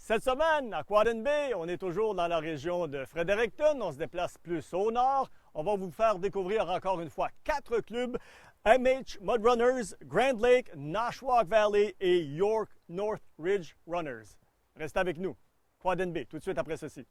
Cette semaine, à Quad Bay, on est toujours dans la région de Fredericton. On se déplace plus au nord. On va vous faire découvrir encore une fois 4 clubs. MH Mud Runners, Grand Lake, Nashwauk Valley et York North Ridge Runners. Restez avec nous. Quad Bay, tout de suite après ceci.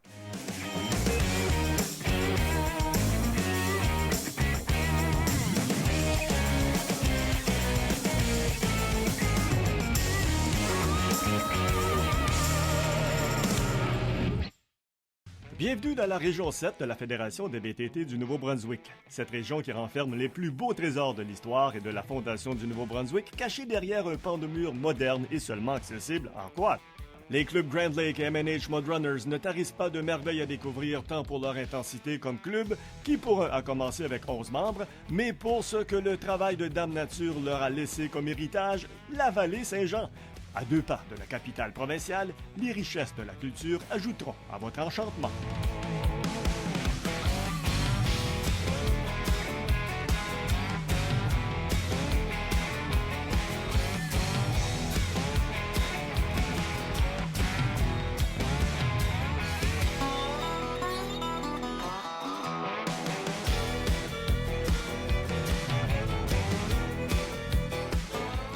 Bienvenue dans la région 7 de la Fédération des VTT du Nouveau-Brunswick. Cette région qui renferme les plus beaux trésors de l'histoire et de la fondation du Nouveau-Brunswick, cachés derrière un pan de mur moderne et seulement accessible en quad. Les clubs Grand Lake et MH Mud Runners ne tarissent pas de merveilles à découvrir tant pour leur intensité comme club, qui pour un a commencé avec 11 membres, mais pour ce que le travail de Dame Nature leur a laissé comme héritage, la vallée Saint-Jean. À 2 pas de la capitale provinciale, les richesses de la culture ajouteront à votre enchantement.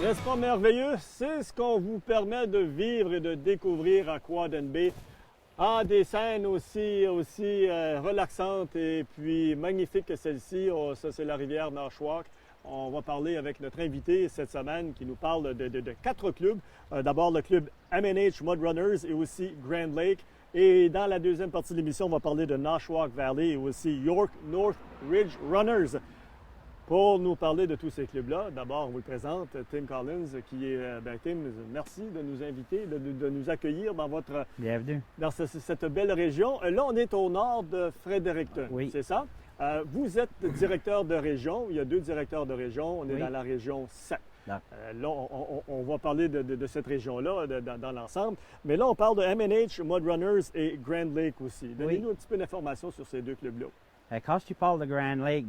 N'est-ce pas merveilleux? C'est ce qu'on vous permet de vivre et de découvrir à Quad Bay. Ah, des scènes aussi relaxantes et puis magnifiques que celle-ci. Oh, ça, c'est la rivière Nashwauk. On va parler avec notre invité cette semaine qui nous parle de 4 clubs. D'abord, le club MH Mud Runners et aussi Grand Lake. Et dans la deuxième partie de l'émission, on va parler de Nashwauk Valley et aussi York North Ridge Runners. Pour nous parler de tous ces clubs-là, d'abord, on vous présente Tim Collins, qui est... Tim, merci de nous inviter, de nous accueillir dans votre... Bienvenue. Dans cette belle région. Là, on est au nord de Fredericton, oui. C'est ça? Vous êtes directeur de région. Il y a 2 directeurs de région. On est oui. dans la région 7. Là, on va parler de cette région-là dans l'ensemble. Mais là, on parle de MH Mud Runners et Grand Lake aussi. Donnez-nous un petit peu d'informations sur ces 2 clubs-là. Quand tu parles de Grand Lake,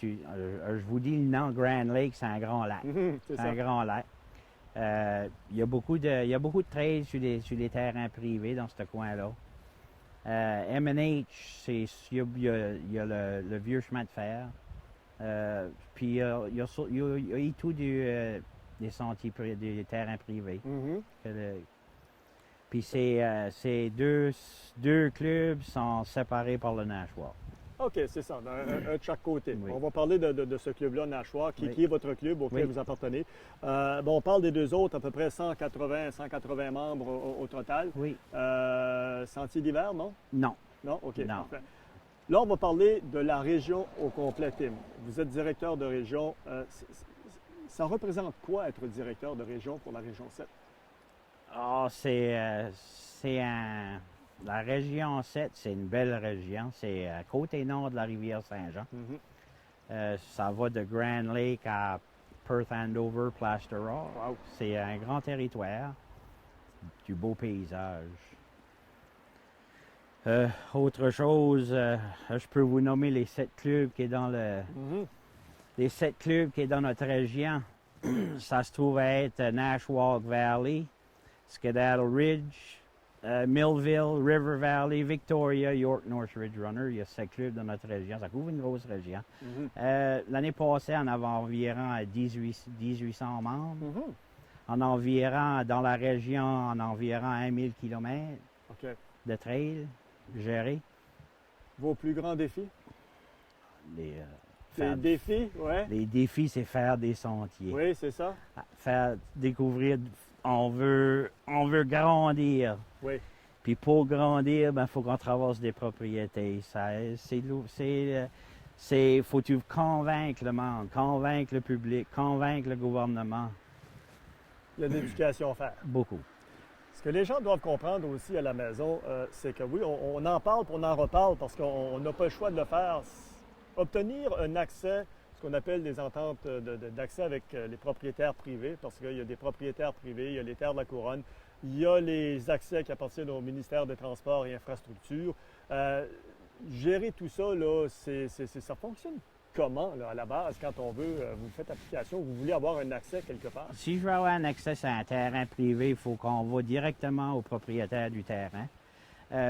je vous dis le nom Grand Lake, c'est un grand lac. C'est un grand lac. Il y a beaucoup de trails sur les terrains privés dans ce coin-là. MH, il y a le vieux chemin de fer. Puis il y a tout des sentiers, des terrains privés. Puis ces deux clubs sont séparés par le Nashwauk. OK, c'est ça, un de chaque côté. Oui. On va parler de ce club-là, Nashwauk, qui est votre club auquel vous appartenez. On parle des 2 autres, à peu près 180 membres au total. Oui. Sentier d'hiver, non? Non. Non? OK. Non. Parfait. Là, on va parler de la région au complet, Tim. Vous êtes directeur de région. Ça représente quoi être directeur de région pour la région 7? La région 7, c'est une belle région. C'est à côté nord de la rivière Saint-Jean. Ça va de Grand Lake à Perth Andover, Plaster Rock. Wow. C'est un grand territoire, du beau paysage. Autre chose, je peux vous nommer les 7 clubs qui est dans les 7 clubs qui est dans notre région. Ça se trouve à être Nashwauk Valley, Skedaddle Ridge, Millville, River Valley, Victoria, York North Ridge Runner. Il y a 7 clubs dans notre région. Ça couvre une grosse région. L'année passée, on avait environ 1800 membres. Dans la région, environ 1000 km de trail gérés. Vos plus grands défis? Les défis, c'est faire des sentiers. Oui, c'est ça. Faire découvrir... On veut grandir. Oui. Puis pour grandir, il faut qu'on traverse des propriétés. Faut tu convaincre le monde, convaincre le public, convaincre le gouvernement. Il y a de l'éducation à faire. Beaucoup. Ce que les gens doivent comprendre aussi à la maison, c'est que oui, on en parle puis on en reparle parce qu'on n'a pas le choix de le faire. Obtenir un accès, ce qu'on appelle des ententes d'accès avec les propriétaires privés, parce qu'il y a des propriétaires privés, il y a les terres de la couronne, il y a les accès qui appartiennent au ministère des Transports et Infrastructures. Gérer tout ça, là, ça fonctionne comment, là, à la base, quand on veut, vous faites application, vous voulez avoir un accès quelque part? Si je veux avoir un accès à un terrain privé, il faut qu'on va directement au propriétaire du terrain.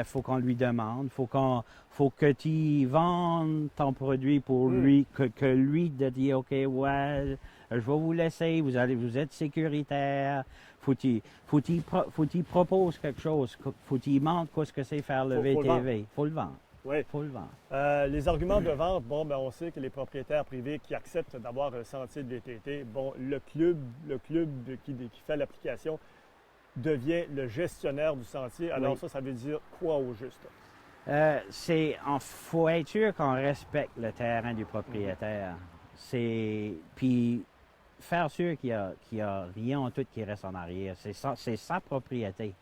Faut qu'on lui demande, faut que tu vendes ton produit pour lui, que lui de dire OK, ouais, je vais vous laisser, vous êtes sécuritaire. Faut qu'il propose quelque chose, faut qu'il montre quoi ce que c'est faire le VTV. Faut le vendre. Oui. Faut le vendre. Les arguments de vente, bon, ben, on sait que les propriétaires privés qui acceptent d'avoir un sentier de VTT, bon, le club qui fait l'application devient le gestionnaire du sentier. Alors ça veut dire quoi au juste? Faut être sûr qu'on respecte le terrain du propriétaire. Puis faire sûr qu'il y a rien en tout qui reste en arrière. C'est sa propriété.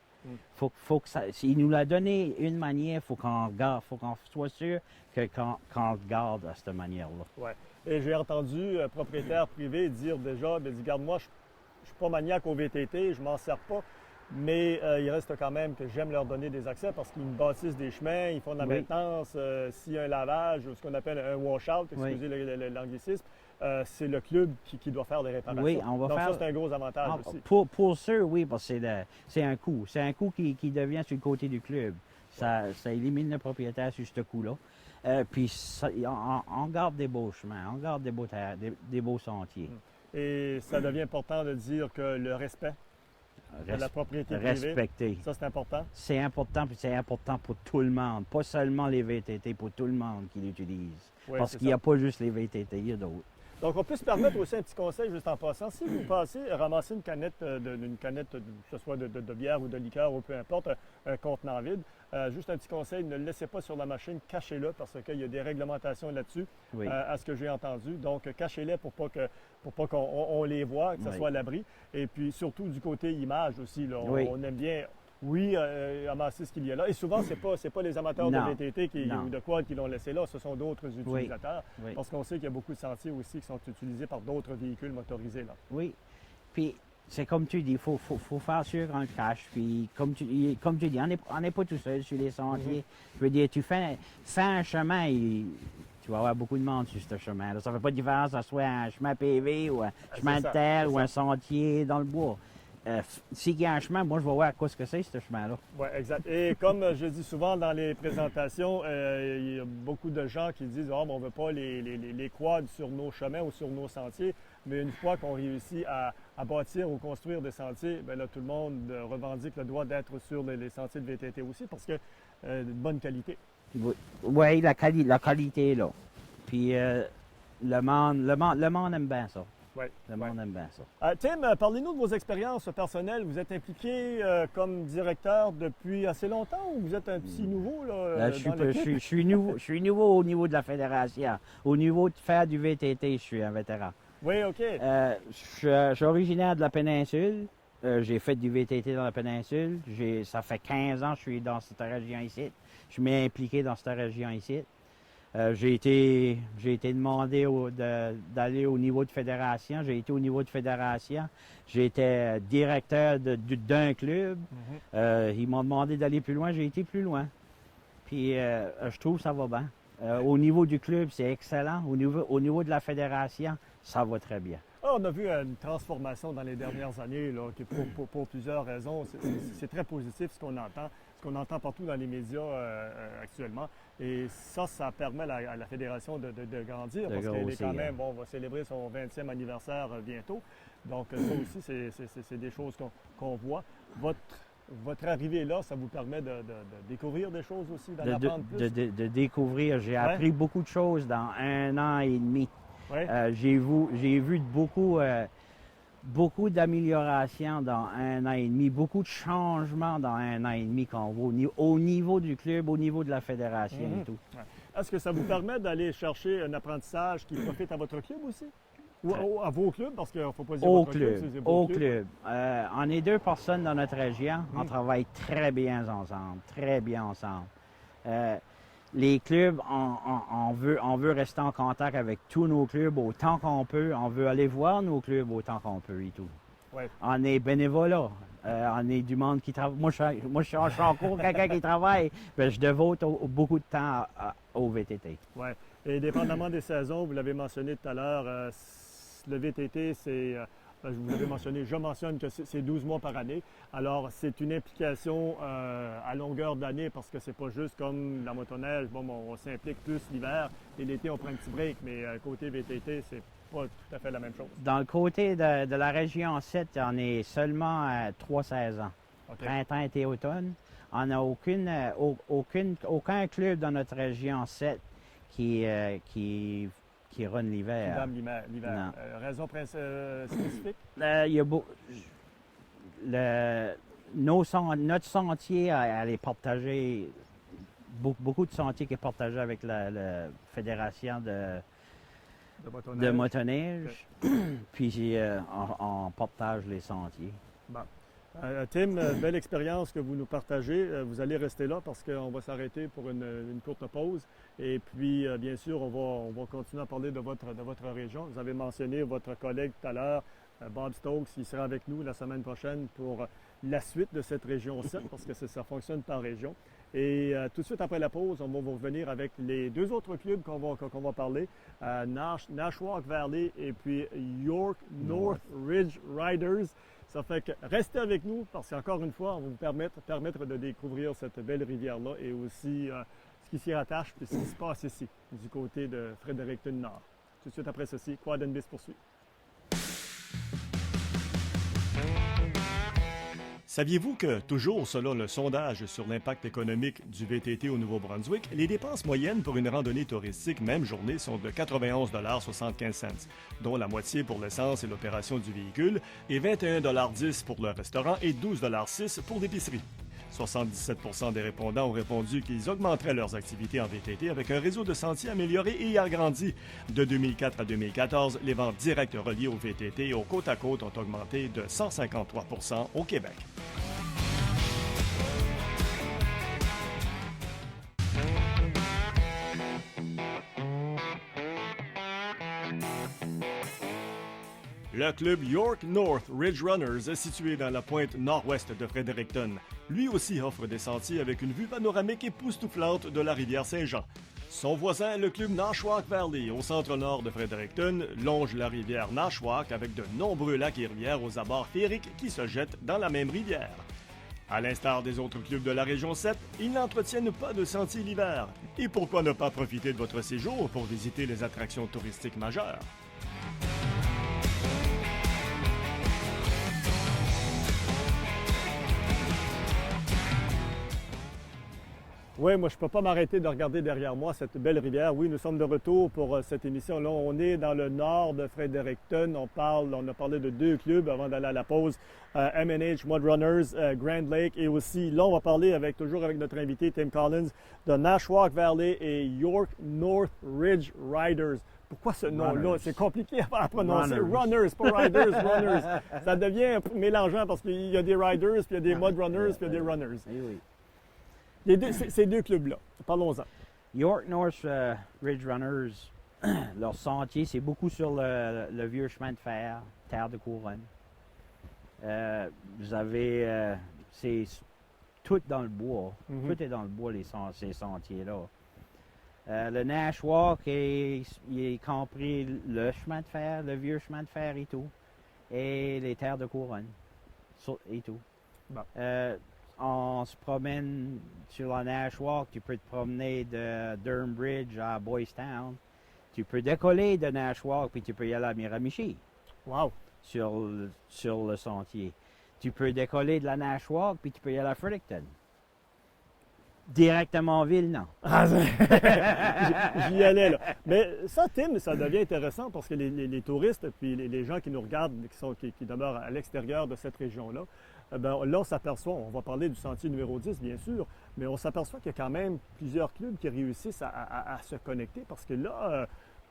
Faut que s'il nous l'a donné une manière, faut qu'on soit sûr qu'on le garde à cette manière-là. Oui. Et j'ai entendu un propriétaire privé dire déjà, il dit, garde moi, je ne suis pas maniaque au VTT, je m'en sers pas. Mais il reste quand même que j'aime leur donner des accès parce qu'ils me bâtissent des chemins, ils font de la maintenance. S'il y a un lavage ou ce qu'on appelle un wash-out, excusez l'anglicisme, c'est le club qui doit faire des réparations. Oui, on va Donc faire... ça, c'est un gros avantage aussi. Pour ceux, oui, parce que c'est un coût. C'est un coût qui devient sur le côté du club. Ça élimine le propriétaire sur ce coût-là. Puis on garde des beaux chemins, on garde des beaux sentiers. Et ça devient important de dire que le respect de la propriété privée, respecter. Ça, c'est important. C'est important, puis c'est important pour tout le monde. Pas seulement les VTT, pour tout le monde qui l'utilise. Oui, parce qu'il n'y a pas juste les VTT, il y a d'autres. Donc, on peut se permettre aussi un petit conseil juste en passant. Si vous passez, ramassez une canette, que ce soit de bière ou de liqueur ou peu importe, un contenant vide, juste un petit conseil, ne le laissez pas sur la machine, cachez-le parce qu'il y a des réglementations là-dessus, à ce que j'ai entendu. Donc, cachez-les pour pas qu'on les voit, que ce soit à l'abri. Et puis, surtout du côté image aussi, là, on aime bien... Oui, amasser ce qu'il y a là. Et souvent, c'est pas les amateurs de VTT ou de quad qui l'ont laissé là, ce sont d'autres utilisateurs. Parce qu'on sait qu'il y a beaucoup de sentiers aussi qui sont utilisés par d'autres véhicules motorisés. Là. Oui. Puis, c'est comme tu dis, il faut faire sûr qu'on le cache. Puis, comme tu dis, on n'est pas tout seul sur les sentiers. Je veux dire, tu fais un chemin, tu vas avoir beaucoup de monde sur ce chemin. Là. Ça ne fait pas de différence que ce soit un chemin PV ou un chemin de terre ou un sentier dans le bois. S'il y a un chemin, moi, je vais voir à quoi ce chemin-là. Oui, exact. Et comme je dis souvent dans les présentations, il y a beaucoup de gens qui disent « on ne veut pas les quads sur nos chemins ou sur nos sentiers ». Mais une fois qu'on réussit à bâtir ou construire des sentiers, bien là, tout le monde revendique le droit d'être sur les sentiers de VTT aussi parce que de bonne qualité. Oui, la qualité, là. Puis le monde aime bien ça. Oui. Le monde aime bien ça. Tim, parlez-nous de vos expériences personnelles. Vous êtes impliqué comme directeur depuis assez longtemps ou vous êtes un petit nouveau? Là, je suis nouveau au niveau de la fédération. Au niveau de faire du VTT, je suis un vétéran. Oui, OK. Je suis originaire de la péninsule. J'ai fait du VTT dans la péninsule. Ça fait 15 ans que je suis dans cette région ici. Je m'ai impliqué dans cette région ici. J'ai été demandé d'aller au niveau de fédération. J'ai été au niveau de fédération. J'étais directeur d'un club. Ils m'ont demandé d'aller plus loin. J'ai été plus loin. Puis je trouve que ça va bien. Au niveau du club, c'est excellent. Au niveau de la fédération, ça va très bien. On a vu une transformation dans les dernières années là, pour plusieurs raisons. C'est très positif ce qu'on entend partout dans les médias actuellement. Et ça permet à la fédération de grandir parce qu'elle est quand même, on va célébrer son 20e anniversaire bientôt. Donc ça aussi, c'est des choses qu'on voit. Votre arrivée là, ça vous permet de découvrir des choses aussi, d'en apprendre plus? De découvrir. J'ai appris beaucoup de choses dans 1 an et demi. Ouais. J'ai vu beaucoup d'améliorations dans 1 an et demi, beaucoup de changements dans 1 an et demi qu'on voit au niveau du club, au niveau de la fédération et tout. Ouais. Est-ce que ça vous permet d'aller chercher un apprentissage qui profite à votre club aussi? Ou à vos clubs, parce qu'il ne faut pas dire au votre club. club, c'est Au club. club. On est 2 personnes dans notre région. On travaille très bien ensemble. Très bien ensemble. Les clubs, on veut rester en contact avec tous nos clubs autant qu'on peut. On veut aller voir nos clubs autant qu'on peut et tout. Ouais. On est bénévolat. On est du monde qui travaille. Moi, je suis en cours quelqu'un qui travaille. Bien, je dévote beaucoup de temps au VTT. Ouais. Et dépendamment des saisons, vous l'avez mentionné tout à l'heure, le VTT, vous l'avez mentionné, je mentionne que c'est 12 mois par année. Alors, c'est une implication à longueur d'année parce que c'est pas juste comme la motoneige. Bon, on s'implique plus l'hiver et l'été, on prend un petit break. Mais côté VTT, c'est pas tout à fait la même chose. Dans le côté de la région 7, on est seulement à 3 saisons. Okay. Printemps, été, automne. On n'a aucun club dans notre région 7 qui run l'hiver. Qui dame l'hiver. Raison spécifique? Il y a notre sentier, elle est partagé, beaucoup de sentiers qui est partagé avec la Fédération de motoneige. Okay. Puis on partage les sentiers. Bon. Tim, belle expérience que vous nous partagez. Vous allez rester là parce qu'on va s'arrêter pour une courte pause. Et puis, bien sûr, on va continuer à parler de votre région. Vous avez mentionné votre collègue tout à l'heure, Bob Stokes, qui sera avec nous la semaine prochaine pour la suite de cette région 7 parce que ça fonctionne par région. Et tout de suite après la pause, on va vous revenir avec les deux autres clubs qu'on va parler, Nashwauk Valley et puis York North Ridge Riders. Ça fait que restez avec nous parce qu'encore une fois, on va vous permettre de découvrir cette belle rivière-là et aussi ce qui s'y rattache et ce qui se passe ici, du côté de Fredericton Nord. Tout de suite après ceci, Quad NB se poursuit. Saviez-vous que, toujours selon le sondage sur l'impact économique du VTT au Nouveau-Brunswick, les dépenses moyennes pour une randonnée touristique même journée sont de 91,75 $, dont la moitié pour l'essence et l'opération du véhicule, et 21,10 $ pour le restaurant et 12,6 $ pour l'épicerie. 77 % des répondants ont répondu qu'ils augmenteraient leurs activités en VTT avec un réseau de sentiers amélioré et agrandi. De 2004 à 2014, les ventes directes reliées au VTT et au côte-à-côte ont augmenté de 153 % au Québec. Le club York North Ridge Runners est situé dans la pointe nord-ouest de Fredericton. Lui aussi offre des sentiers avec une vue panoramique époustouflante de la rivière Saint-Jean. Son voisin, le club Nashwauk Valley, au centre-nord de Fredericton, longe la rivière Nashwauk avec de nombreux lacs et rivières aux abords féeriques qui se jettent dans la même rivière. À l'instar des autres clubs de la région 7, ils n'entretiennent pas de sentiers l'hiver. Et pourquoi ne pas profiter de votre séjour pour visiter les attractions touristiques majeures? Oui, moi, je ne peux pas m'arrêter de regarder derrière moi cette belle rivière. Oui, nous sommes de retour pour cette émission-là. On est dans le nord de Fredericton. On a parlé de deux clubs avant d'aller à la pause. M&H Mud Runners, Grand Lake et aussi, là, on va parler toujours avec notre invité Tim Collins de Nashwauk Valley et York North Ridge Riders. Pourquoi ce nom-là? C'est compliqué à prononcer. Runners, pas riders, runners. Ça devient mélangeant parce qu'il y a des riders, puis il y a des mud runners, puis il y a des runners. Oui. Ces deux clubs-là, parlons-en. York North Ridge Runners, leur sentier, c'est beaucoup sur le vieux chemin de fer, terre de couronne. Vous avez, c'est tout dans le bois. Tout est dans le bois, ces sentiers-là. Le Nashwauk, il est compris le chemin de fer, le vieux chemin de fer et tout, et les terres de couronne et tout. Bon. On se promène sur la Nashwauk, tu peux te promener de Durham Bridge à Boys Town. Tu peux décoller de Nashwauk puis tu peux y aller à Miramichi. Wow! Sur le sentier. Tu peux décoller de la Nashwauk puis tu peux y aller à Fredericton. Directement en ville, non. J'y allais, là. Mais ça, Tim, ça devient intéressant parce que les touristes puis les gens qui nous regardent, qui demeurent à l'extérieur de cette région-là, là, on s'aperçoit, on va parler du sentier numéro 10, bien sûr, mais on s'aperçoit qu'il y a quand même plusieurs clubs qui réussissent à se connecter parce que là,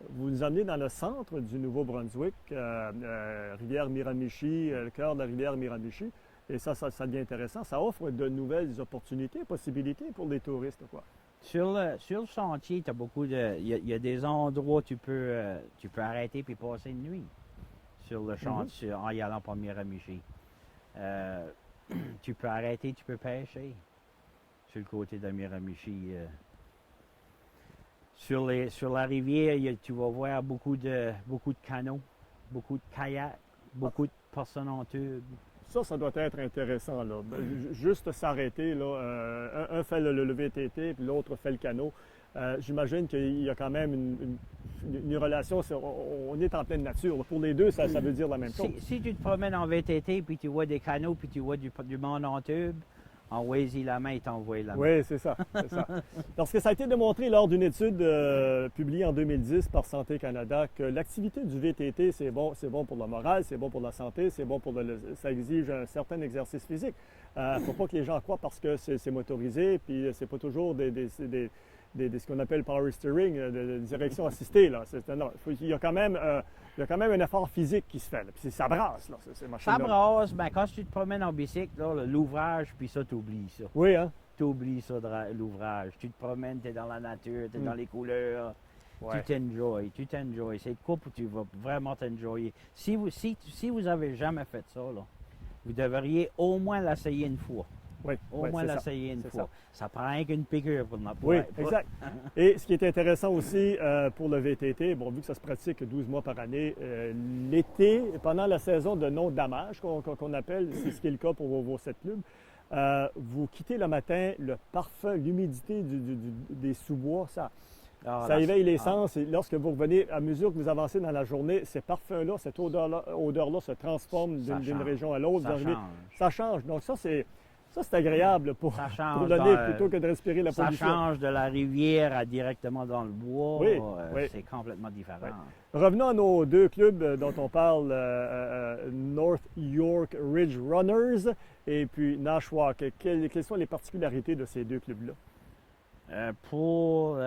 vous nous emmenez dans le centre du Nouveau-Brunswick, rivière Miramichi, le cœur de la rivière Miramichi. Et ça devient intéressant. Ça offre de nouvelles opportunités, possibilités pour les touristes, quoi. Sur le sentier, tu as beaucoup de... Il y a des endroits où tu peux arrêter puis passer une nuit sur le chantier en y allant par Miramichi. Tu peux arrêter, tu peux pêcher sur le côté de Miramichi. Sur la rivière, tu vas voir beaucoup de canots, beaucoup de kayaks, beaucoup de personnes en tube. Ça doit être intéressant, là. Juste s'arrêter, là. Un fait le VTT, puis l'autre fait le canot. J'imagine qu'il y a quand même une relation. On est en pleine nature, là. Pour les deux, ça veut dire la même chose. Si tu te promènes en VTT, puis tu vois des canots, puis tu vois du monde en tube, envoie-y la main et t'envoie la main. Oui, c'est ça. Parce que ça a été démontré lors d'une étude publiée en 2010 par Santé Canada que l'activité du VTT, c'est bon pour le moral, c'est bon pour la santé, c'est bon pour ça exige un certain exercice physique. Il ne faut pas que les gens croient parce que c'est motorisé, puis c'est pas toujours ce qu'on appelle power steering, de direction assistée. Là. Il y a quand même un effort physique qui se fait. Puis ça brasse, là, ces machines-là. Ça brasse, ben quand tu te promènes en bicycle, l'ouvrage, puis ça, t'oublies ça. Oui, hein? T'oublies ça, l'ouvrage. Tu te promènes, t'es dans la nature, t'es dans les couleurs. Ouais. Tu t'enjoys. C'est quoi où tu vas vraiment t'enjoyer. Si vous avez jamais fait ça, là, vous devriez au moins l'essayer une fois. Oui, Au moins l'essayer une fois. Ça prend rien qu'une piqûre pour n'en pas. Oui, exact. Et ce qui est intéressant aussi pour le VTT, bon, vu que ça se pratique 12 mois par année, l'été, pendant la saison de non-damage qu'on appelle, c'est ce qui est le cas pour vos 7 clubs, vous quittez le matin, le parfum, l'humidité des sous-bois, ça éveille les sens. Et lorsque vous revenez, à mesure que vous avancez dans la journée, ces parfums-là, cette odeur-là se transforme d'une région à l'autre. Ça change. Donc ça, c'est agréable pour le nez plutôt que de respirer la pollution. Ça change de la rivière directement dans le bois. Oui. C'est complètement différent. Oui. Revenons à nos deux clubs dont on parle, North York Ridge Runners et puis Nashwauk. Quelles sont les particularités de ces deux clubs-là? Pour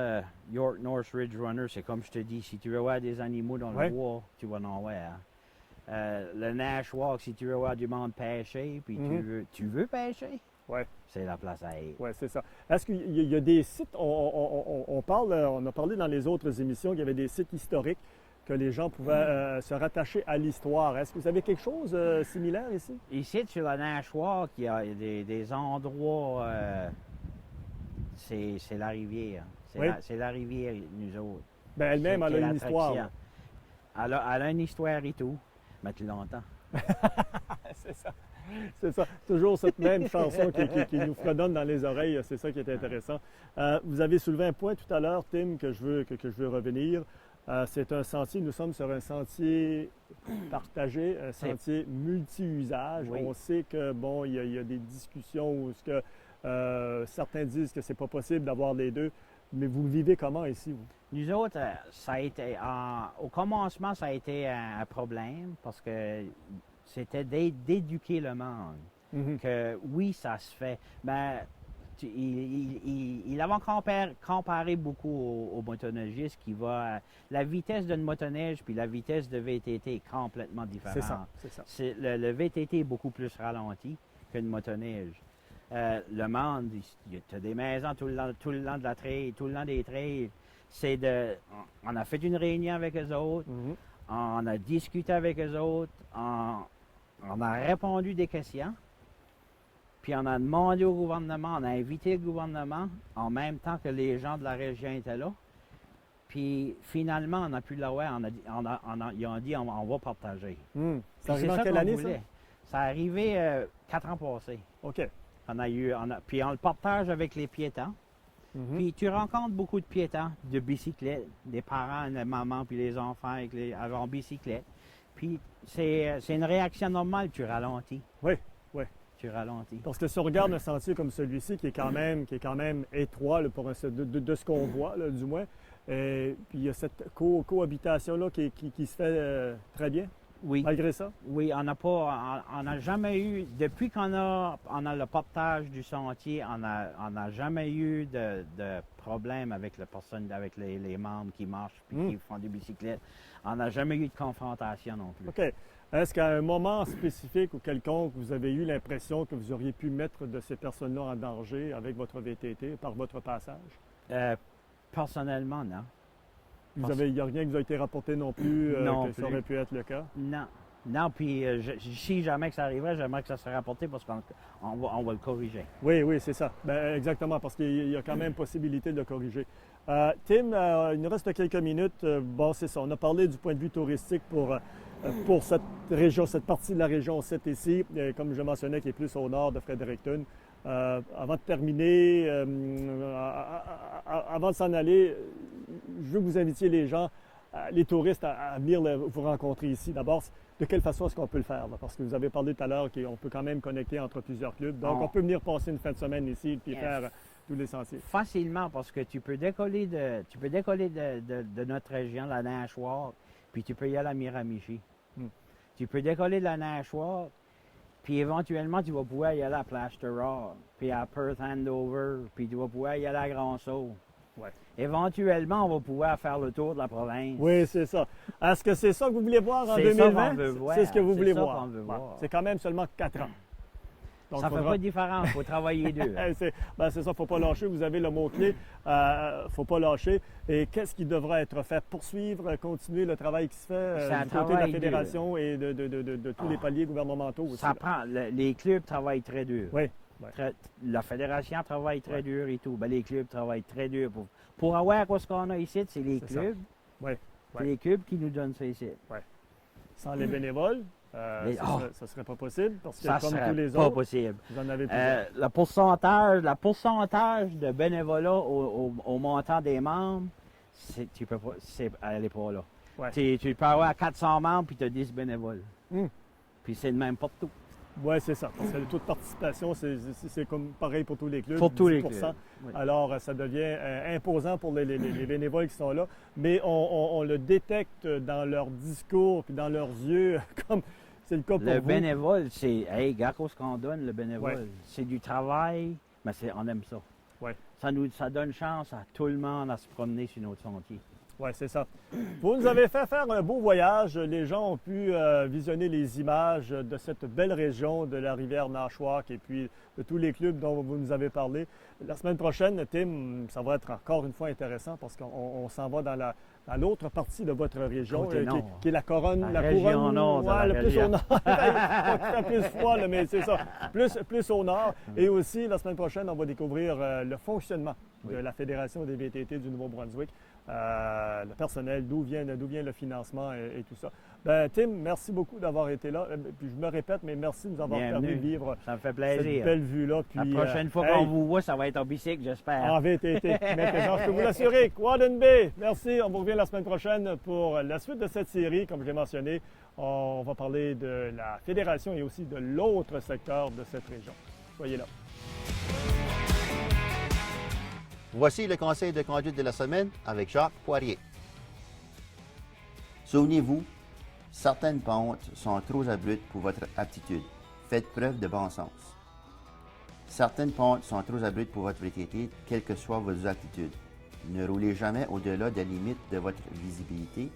York North Ridge Runners, c'est comme je te dis, si tu veux voir des animaux dans le bois, tu vas en voir. Le Nashwauk, si tu veux voir du monde pêcher, puis tu veux pêcher, c'est la place à être. Oui, c'est ça. Est-ce qu'il y a des sites, on a parlé dans les autres émissions qu'il y avait des sites historiques que les gens pouvaient se rattacher à l'histoire. Est-ce que vous avez quelque chose de similaire ici? Ici, sur le Nashwauk, il y a des endroits, c'est la rivière. C'est la rivière, nous autres. Bien, elle-même, elle a une histoire. Elle a une histoire et tout. Mais tu l'entends. C'est ça. Toujours cette même chanson qui nous fredonne dans les oreilles. C'est ça qui est intéressant. Vous avez soulevé un point tout à l'heure, Tim, que je veux revenir. C'est un sentier. Nous sommes sur un sentier partagé, un sentier multi-usage. Oui. On sait que, bon, il y a des discussions où certains disent que c'est pas possible d'avoir les deux. Mais vous le vivez comment ici, vous? Nous autres, ça a été, au commencement, ça a été un problème parce que c'était d'éduquer le monde. Que oui, ça se fait. Mais il avait comparé beaucoup aux motoneigistes qui va... la vitesse d'une motoneige puis la vitesse de VTT est complètement différente. C'est ça. Le VTT est beaucoup plus ralenti qu'une motoneige. Le monde, tu as des maisons tout le long de la trail, tout le long des trails. On a fait une réunion avec eux autres, on a discuté avec eux autres, on a répondu des questions, puis on a demandé au gouvernement, on a invité le gouvernement en même temps que les gens de la région étaient là. Puis finalement, on a pu l'avoir, ils ont dit on va partager. C'est arrivé en quelle année, ça? Ça arrivé 4 ans passés. OK. Puis on le partage avec les piétons. Puis tu rencontres beaucoup de piétons, de bicyclettes, des parents, les mamans, puis les enfants en bicyclette. Puis c'est une réaction normale, tu ralentis. Oui. Tu ralentis. Parce que si on regarde un sentier comme celui-ci, qui est quand même étroit, là, de ce qu'on voit, là, du moins, puis il y a cette cohabitation-là qui se fait très bien. Oui. Malgré ça? Oui, on n'a jamais eu, depuis qu'on a le partage du sentier, on n'a jamais eu de problème avec avec les membres qui marchent et qui font des bicyclettes. On n'a jamais eu de confrontation non plus. OK. Est-ce qu'à un moment spécifique ou quelconque, vous avez eu l'impression que vous auriez pu mettre de ces personnes-là en danger avec votre VTT par votre passage? Personnellement, non. Il n'y a rien qui vous a été rapporté non plus non que ça aurait pu être le cas? Non. Non, puis si jamais que ça arriverait, j'aimerais que ça soit rapporté parce qu'on va le corriger. Oui, oui, c'est ça. Ben, exactement, parce qu'il y a quand même possibilité de le corriger. Tim, il nous reste quelques minutes. Bon, c'est ça. On a parlé du point de vue touristique pour cette région, cette partie de la région 7 ici, comme je mentionnais, qui est plus au nord de Fredericton. Avant de terminer, avant de s'en aller, je veux que vous invitiez les gens, les touristes, à venir vous rencontrer ici. D'abord, de quelle façon est-ce qu'on peut le faire? Là? Parce que vous avez parlé tout à l'heure qu'on peut quand même connecter entre plusieurs clubs. Donc, on peut venir passer une fin de semaine ici et faire tous les sentiers. Facilement, parce que tu peux décoller de notre région, la Nashwauk, puis tu peux y aller à Miramichi. Tu peux décoller de la Nashwauk, puis éventuellement, tu vas pouvoir y aller à Plaster Rock, puis à Perth Andover, puis tu vas pouvoir y aller à Grand-Sault. Ouais. Éventuellement, on va pouvoir faire le tour de la province. Oui, c'est ça. Est-ce que c'est ça que vous voulez voir en 2020? C'est ce que vous voulez voir. C'est quand même seulement 4 ans. Donc, ça ne fait pas de différence, il faut travailler dur. C'est ça, il ne faut pas lâcher. Vous avez le mot-clé, il ne faut pas lâcher. Et qu'est-ce qui devra être fait? Poursuivre, continuer le travail qui se fait du côté de la Fédération et de tous les paliers gouvernementaux aussi. Ça prend, les clubs travaillent très dur. Oui. La Fédération travaille très dur et tout. Ben, les clubs travaillent très dur. Pour avoir ce qu'on a ici, c'est les clubs. C'est les clubs qui nous donnent ça ici. Sans les bénévoles, ça ne serait pas possible. Parce que ça comme serait tous les pas autres, possible. vous en avez plusieurs. Le pourcentage de bénévolat au montant des membres, tu peux pas, elle n'est pas là. Tu peux avoir 400 membres puis tu as 10 bénévoles. Puis c'est le même partout. Oui, c'est ça. Parce que le taux de participation, c'est comme pareil pour tous les clubs. Pour tous les clubs. Oui. Alors, ça devient imposant pour les bénévoles qui sont là. Mais on le détecte dans leur discours et dans leurs yeux, comme c'est le cas pour vous. Le bénévole, c'est, hey, regarde ce qu'on donne, le bénévole. C'est du travail, mais on aime ça. Ça donne chance à tout le monde à se promener sur notre sentier. Oui, c'est ça. Vous nous avez fait faire un beau voyage. Les gens ont pu visionner les images de cette belle région de la rivière Nashwauk et puis de tous les clubs dont vous nous avez parlé. La semaine prochaine, Tim, ça va être encore une fois intéressant parce qu'on s'en va dans l'autre partie de votre région, qui est la couronne. La région nord. Le plus au nord. Il fait plus froid, là, mais c'est ça. Plus au nord. Et aussi, la semaine prochaine, on va découvrir le fonctionnement de la Fédération des VTT du Nouveau-Brunswick. Le personnel, d'où vient le financement et tout ça. Ben, Tim, merci beaucoup d'avoir été là. Puis je me répète, mais merci de nous avoir permis de vivre ça me fait plaisir. Cette belle vue-là. Puis, la prochaine fois qu'on vous voit, ça va être en bicycle, j'espère. En VTT. Maintenant, je peux vous l'assurer. Quad & Bay, merci. On vous revient la semaine prochaine pour la suite de cette série. Comme je l'ai mentionné, on va parler de la Fédération et aussi de l'autre secteur de cette région. Soyez là. Voici le conseil de conduite de la semaine avec Jacques Poirier. Souvenez-vous, certaines pentes sont trop abruptes pour votre aptitude. Faites preuve de bon sens. Certaines pentes sont trop abruptes pour votre VTT, quelles que soient vos aptitudes. Ne roulez jamais au-delà des limites de votre visibilité.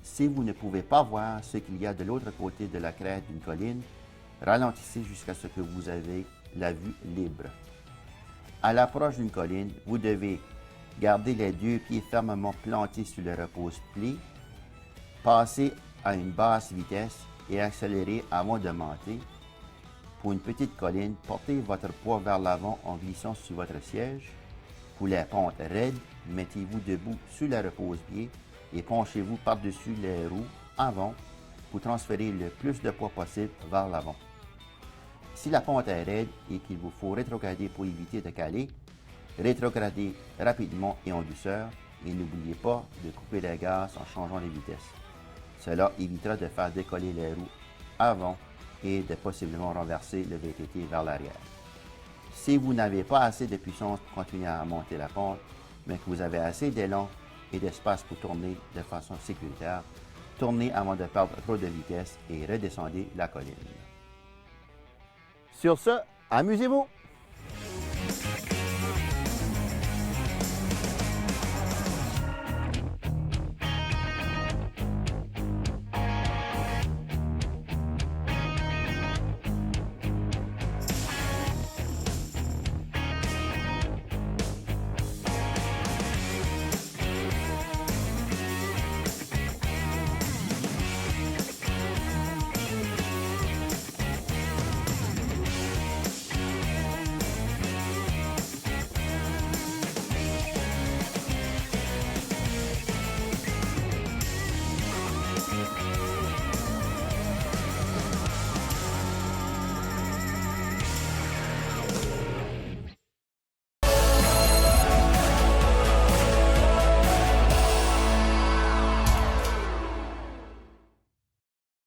Si vous ne pouvez pas voir ce qu'il y a de l'autre côté de la crête d'une colline, ralentissez jusqu'à ce que vous ayez la vue libre. À l'approche d'une colline, vous devez garder les 2 pieds fermement plantés sur le repose-pied, passer à une basse vitesse et accélérer avant de monter. Pour une petite colline, portez votre poids vers l'avant en glissant sur votre siège. Pour les pentes raides, mettez-vous debout sur le repose-pied et penchez-vous par-dessus les roues avant pour transférer le plus de poids possible vers l'avant. Si la pente est raide et qu'il vous faut rétrograder pour éviter de caler, rétrogradez rapidement et en douceur et n'oubliez pas de couper les gaz en changeant les vitesses. Cela évitera de faire décoller les roues avant et de possiblement renverser le VTT vers l'arrière. Si vous n'avez pas assez de puissance pour continuer à monter la pente, mais que vous avez assez d'élan et d'espace pour tourner de façon sécuritaire, tournez avant de perdre trop de vitesse et redescendez la colline. Sur ce, amusez-vous!